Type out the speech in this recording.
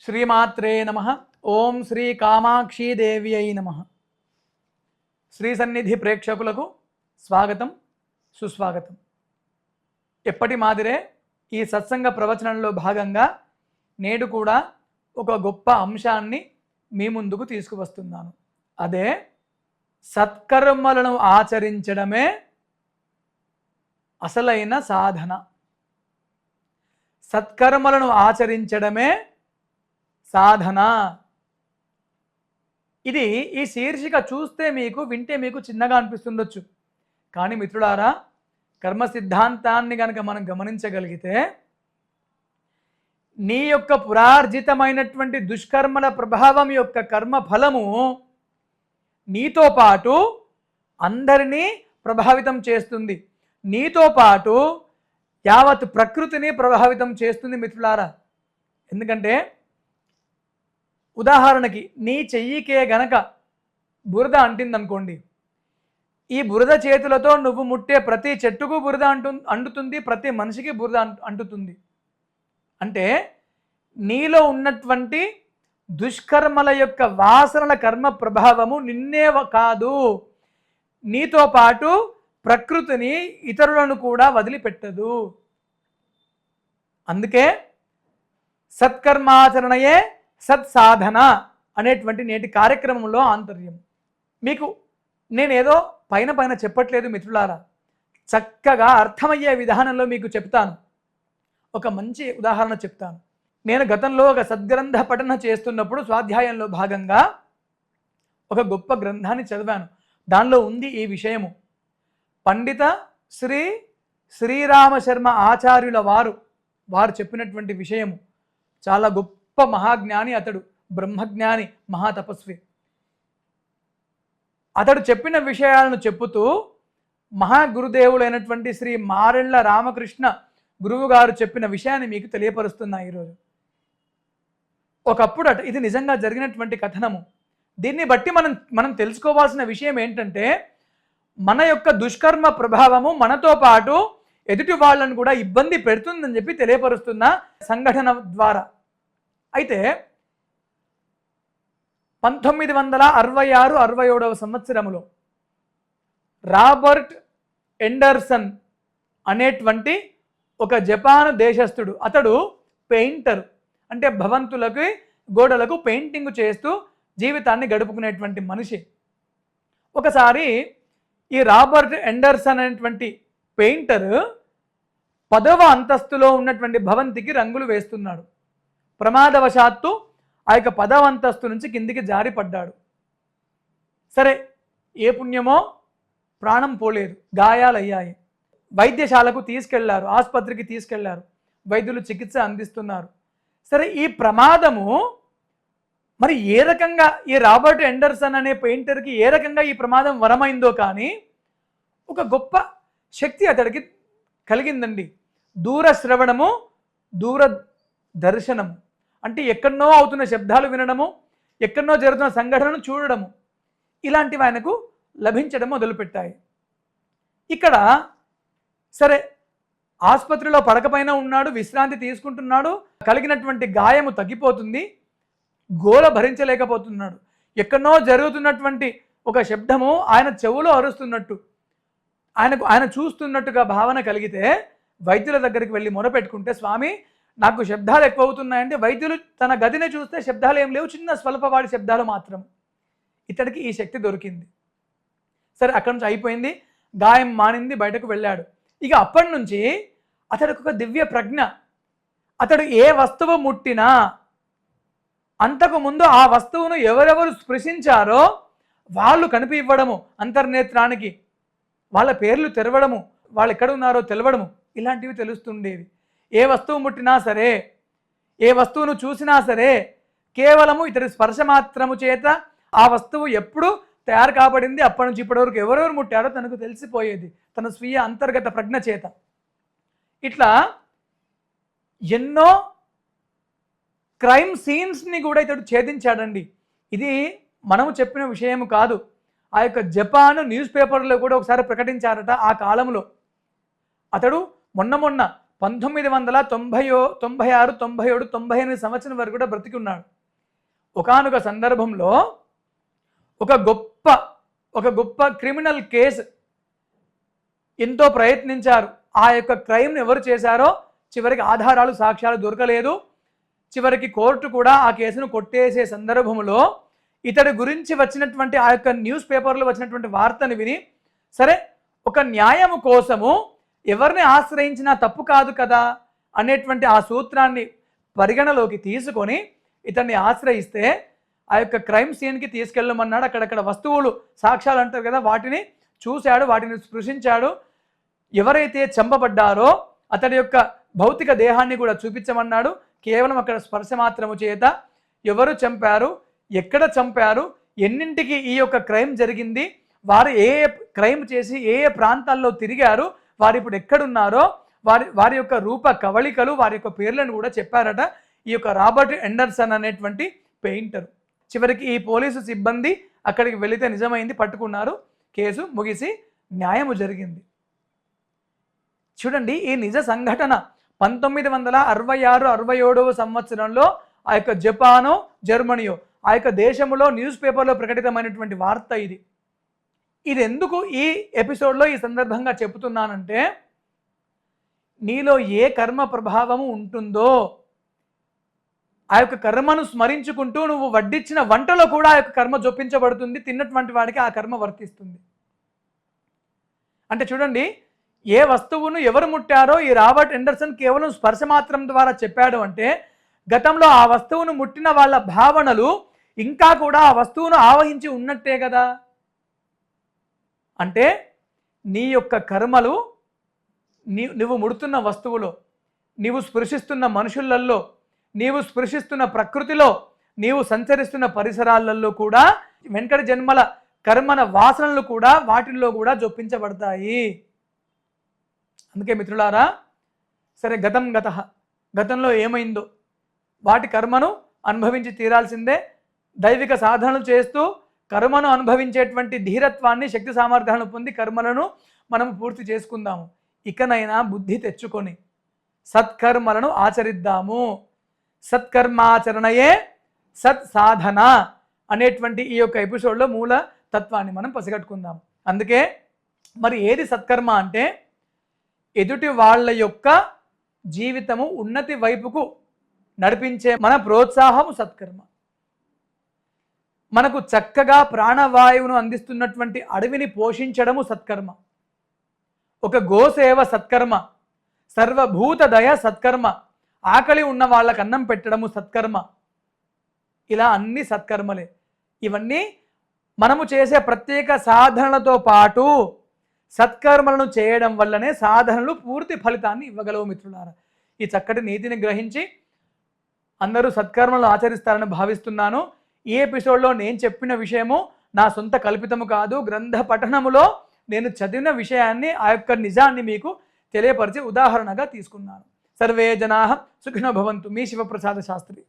శ్రీమాత్రే నమః. ఓం శ్రీ కామాక్షి దేవ్యై నమః. శ్రీ సన్నిధి ప్రేక్షకులకు స్వాగతం, సుస్వాగతం. ఎప్పటి మాదిరే ఈ సత్సంగ ప్రవచనంలో భాగంగా నేడు కూడా ఒక గొప్ప అంశాన్ని మీ ముందుకు తీసుకువస్తున్నాను. అదే సత్కర్మలను ఆచరించడమే అసలైన సాధన. సత్కర్మలను ఆచరించడమే సాధన. ఇది ఈ శీర్షిక చూస్తే వింటే మీకు చిన్నగా అనిపిస్తుండొచ్చు. కానీ మిత్రులారా, కర్మ సిద్ధాంతాన్ని కనుక మనం గమనించగలిగితే నీ యొక్క పురార్జితమైనటువంటి దుష్కర్మల ప్రభావం యొక్క కర్మ ఫలము నీతో పాటు అందరినీ ప్రభావితం చేస్తుంది. నీతో పాటు యావత్ ప్రకృతిని ప్రభావితం చేస్తుంది మిత్రులారా. ఎందుకంటే ఉదాహరణకి నీ చెయ్యికే గనక బురద అంటిందనుకోండి, ఈ బురద చేతులతో నువ్వు ముట్టే ప్రతి చెట్టుకు బురద అంటుతుంది, ప్రతి మనిషికి బురద అంటుతుంది. అంటే నీలో ఉన్నటువంటి దుష్కర్మల యొక్క వాసనల కర్మ ప్రభావము నిన్నే కాదు, నీతో పాటు ప్రకృతిని, ఇతరులను కూడా వదిలిపెట్టదు. అందుకే సత్కర్మాచరణయే సత్సాధన అనేటువంటి నేటి కార్యక్రమంలో ఆంతర్యం. మీకు నేనేదో పైన పైన చెప్పట్లేదు మిత్రులారా, చక్కగా అర్థమయ్యే విధానంలో మీకు చెప్తాను. ఒక మంచి ఉదాహరణ చెప్తాను. నేను గతంలో ఒక సద్గ్రంథ పఠన చేస్తున్నప్పుడు స్వాధ్యాయంలో భాగంగా ఒక గొప్ప గ్రంథాన్ని చదివాను. దానిలో ఉంది ఈ విషయము. పండిత శ్రీరామ శర్మ ఆచార్యుల వారు చెప్పినటువంటి విషయము. చాలా గొప్ప మహాజ్ఞాని అతడు, బ్రహ్మజ్ఞాని, మహాతపస్వి. అతడు చెప్పిన విషయాలను చెప్పుతూ మహాగురుదేవులైనటువంటి శ్రీ మారెళ్ళ రామకృష్ణ గురువు గారు చెప్పిన విషయాన్ని మీకు తెలియపరుస్తున్నా ఈరోజు. ఒకప్పుడు ఇది నిజంగా జరిగినటువంటి కథనము. దీన్ని బట్టి మనం తెలుసుకోవాల్సిన విషయం ఏంటంటే, మన యొక్క దుష్కర్మ ప్రభావము మనతో పాటు ఎదుటి వాళ్ళను కూడా ఇబ్బంది పెడుతుందని చెప్పి తెలియపరుస్తున్న సంఘటన ద్వారా. అయితే 1966-67 సంవత్సరములో రాబర్ట్ ఎండర్సన్ అనేటువంటి ఒక జపాన్ దేశస్థుడు, అతడు పెయింటర్, అంటే భవంతులకి గోడలకు పెయింటింగ్ చేస్తూ జీవితాన్ని గడుపుకునేటువంటి మనిషి. ఒకసారి ఈ రాబర్ట్ ఎండర్సన్ అనేటువంటి పెయింటర్ 10వ అంతస్తులో ఉన్నటువంటి భవంతికి రంగులు వేస్తున్నాడు. ప్రమాదవశాత్తు ఆ యొక్క 10వ అంతస్తు నుంచి కిందికి జారి పడ్డాడు. సరే, ఏ పుణ్యమో ప్రాణం పోలేదు, గాయాలయ్యాయి. వైద్యశాలకు తీసుకెళ్లారు, ఆసుపత్రికి తీసుకెళ్లారు, వైద్యులు చికిత్స అందిస్తున్నారు. సరే, ఈ ప్రమాదము మరి ఏ రకంగా ఈ రాబర్ట్ ఎండర్సన్ అనే పెయింటర్కి ఏ రకంగా ఈ ప్రమాదం వరమైందో కానీ ఒక గొప్ప శక్తి అతడికి కలిగిందండి. దూర శ్రవణము, దూర దర్శనము. అంటే ఎక్కడనో అవుతున్న శబ్దాలు వినడము, ఎక్కడనో జరుగుతున్న సంఘటనను చూడడము, ఇలాంటివి ఆయనకు లభించడం మొదలుపెట్టాయి. ఇక్కడ సరే, ఆసుపత్రిలో పడకపైన ఉన్నాడు, విశ్రాంతి తీసుకుంటున్నాడు, కలిగినటువంటి గాయము తగ్గిపోతుంది, గోల భరించలేకపోతున్నాడు. ఎక్కడనో జరుగుతున్నటువంటి ఒక శబ్దము ఆయన చెవులో అరుస్తున్నట్టు, ఆయన చూస్తున్నట్టుగా భావన కలిగితే వైద్యుల దగ్గరికి వెళ్ళి మొరపెట్టుకుంటే, స్వామి నాకు శబ్దాలు ఎక్కువ అవుతున్నాయంటే, వైద్యులు తన గదిని చూస్తే శబ్దాలు ఏం లేవు, చిన్న స్వల్పవాడి శబ్దాలు మాత్రం. ఇతడికి ఈ శక్తి దొరికింది. సరే, అక్కడి నుంచి అయిపోయింది, గాయం మానింది, బయటకు వెళ్ళాడు. ఇక అప్పటి నుంచి అతడికి ఒక దివ్య ప్రజ్ఞ. అతడు ఏ వస్తువు ముట్టినా అంతకుముందు ఆ వస్తువును ఎవరెవరు స్పృశించారో వాళ్ళు కనిపివ్వడము, అంతర్నేత్రానికి వాళ్ళ పేర్లు తెరవడము, వాళ్ళు ఎక్కడ ఉన్నారో తెలవడము, ఇలాంటివి తెలుస్తుండేవి. ఏ వస్తువు ముట్టినా సరే, ఏ వస్తువును చూసినా సరే, కేవలము ఇతడి స్పర్శ మాత్రము చేత ఆ వస్తువు ఎప్పుడు తయారు కాబడింది, అప్పటి నుంచి ఇప్పటి వరకు ఎవరెవరు ముట్టారో తనకు తెలిసిపోయేది, తన స్వీయ అంతర్గత ప్రజ్ఞ చేత. ఇట్లా ఎన్నో క్రైమ్ సీన్స్ని కూడా ఇతడు ఛేదించాడండి. ఇది మనము చెప్పిన విషయం కాదు. ఆ యొక్క జపాన్ న్యూస్ పేపర్లో కూడా ఒకసారి ప్రకటించారట. ఆ కాలంలో అతడు మొన్న 1996, 97, 98 సంవత్సరం వరకు కూడా బ్రతికి ఉన్నాడు. ఒకానొక సందర్భంలో ఒక గొప్ప క్రిమినల్ కేసు ఎంతో ప్రయత్నించారు. ఆ యొక్క క్రైమ్ని ఎవరు చేశారో చివరికి ఆధారాలు సాక్ష్యాలు దొరకలేదు. చివరికి కోర్టు కూడా ఆ కేసును కొట్టేసే సందర్భంలో ఇతడి గురించి వచ్చినటువంటి ఆ యొక్క న్యూస్ పేపర్లో వచ్చినటువంటి వార్తను విని, సరే ఒక న్యాయము కోసము ఎవరిని ఆశ్రయించినా తప్పు కాదు కదా అనేటువంటి ఆ సూత్రాన్ని పరిగణలోకి తీసుకొని ఇతన్ని ఆశ్రయిస్తే ఆ యొక్క క్రైమ్ సీన్కి తీసుకెళ్ళమన్నాడు. అక్కడక్కడ వస్తువులు సాక్ష్యాలు అంటారు కదా, వాటిని చూశాడు, వాటిని స్పృశించాడు. ఎవరైతే చంపబడ్డారో అతడి యొక్క భౌతిక దేహాన్ని కూడా చూపించమన్నాడు. కేవలం అక్కడ స్పర్శ మాత్రము చేత ఎవరు చంపారు, ఎక్కడ చంపారు, ఎన్నింటికి ఈ యొక్క క్రైమ్ జరిగింది, వారు ఏ క్రైమ్ చేసి ఏ ప్రాంతాల్లో తిరిగారు, వారు ఇప్పుడు ఎక్కడున్నారో వారి యొక్క రూప కవళికలు, వారి యొక్క పేర్లను కూడా చెప్పారట ఈ యొక్క రాబర్ట్ ఎండర్సన్ అనేటువంటి పెయింటర్. చివరికి ఈ పోలీసు సిబ్బంది అక్కడికి వెళితే నిజమైంది, పట్టుకున్నారు, కేసు ముగిసి న్యాయము జరిగింది. చూడండి, ఈ నిజ సంఘటన 1966, 67 సంవత్సరంలో ఆ యొక్క జపానో జర్మనీయో ఆ యొక్క దేశంలో న్యూస్ పేపర్లో ప్రకటితమైనటువంటి వార్త ఇది. ఇది ఎందుకు ఈ ఎపిసోడ్లో ఈ సందర్భంగా చెబుతున్నానంటే, నీలో ఏ కర్మ ప్రభావము ఉంటుందో ఆ యొక్క కర్మను స్మరించుకుంటూ నువ్వు వడ్డించిన వంటలో కూడా ఆ యొక్క కర్మ జొప్పించబడుతుంది, తిన్నటువంటి వాడికి ఆ కర్మ వర్తిస్తుంది. అంటే చూడండి, ఏ వస్తువును ఎవరు ముట్టారో ఈ రాబర్ట్ ఎండర్సన్ కేవలం స్పర్శ మాత్రం ద్వారా చెప్పాడు అంటే, గతంలో ఆ వస్తువును ముట్టిన వాళ్ళ భావనలు ఇంకా కూడా ఆ వస్తువును ఆవహించి ఉన్నట్టే కదా. అంటే నీ యొక్క కర్మలు నువ్వు ముడుతున్న వస్తువులో, నీవు స్పృశిస్తున్న మనుషులలో, నీవు స్పృశిస్తున్న ప్రకృతిలో, నీవు సంచరిస్తున్న పరిసరాలలో కూడా వెంకట జన్మల కర్మన వాసనలు కూడా వాటిల్లో కూడా జొప్పించబడతాయి. అందుకే మిత్రులారా, సరే గతంలో ఏమైందో వాటి కర్మను అనుభవించి తీరాల్సిందే. దైవిక సాధనలు చేస్తూ కర్మను అనుభవించేటువంటి ధీరత్వాన్ని, శక్తి సామర్థ్యాలను పొంది కర్మలను మనం పూర్తి చేసుకుందాము. ఇకనైనా బుద్ధి తెచ్చుకొని సత్కర్మలను ఆచరిద్దాము. సత్కర్మాచరణయే సత్ సాధన అనేటువంటి ఈ యొక్క ఎపిసోడ్లో మూల తత్వాన్ని మనం పసిగట్టుకుందాం. అందుకే మరి ఏది సత్కర్మ అంటే, ఎదుటి వాళ్ళ యొక్క జీవితము ఉన్నతి వైపుకు నడిపించే మన ప్రోత్సాహము సత్కర్మ. మనకు చక్కగా ప్రాణవాయువును అందిస్తున్నటువంటి అడవిని పోషించడము సత్కర్మ. ఒక గోసేవ సత్కర్మ, సర్వభూత దయ సత్కర్మ, ఆకలి ఉన్న వాళ్ళకు అన్నం పెట్టడము సత్కర్మ. ఇలా అన్ని సత్కర్మలే. ఇవన్నీ మనము చేసే ప్రత్యేక సాధనలతో పాటు సత్కర్మలను చేయడం వల్లనే సాధనలు పూర్తి ఫలితాన్ని ఇవ్వగలవు మిత్రులారా. ఈ చక్కటి నీతిని గ్రహించి అందరూ సత్కర్మలను ఆచరిస్తారని భావిస్తున్నాను. ఈ ఎపిసోడ్లో నేను చెప్పిన విషయము నా సొంత కల్పితము కాదు, గ్రంథ పఠనములో నేను చదివిన విషయాన్ని, ఆ యొక్క నిజాన్ని మీకు తెలియపరిచి ఉదాహరణగా తీసుకున్నాను. సర్వే జనాః సుఖినో భవంతు. మీ శివప్రసాద శాస్త్రి.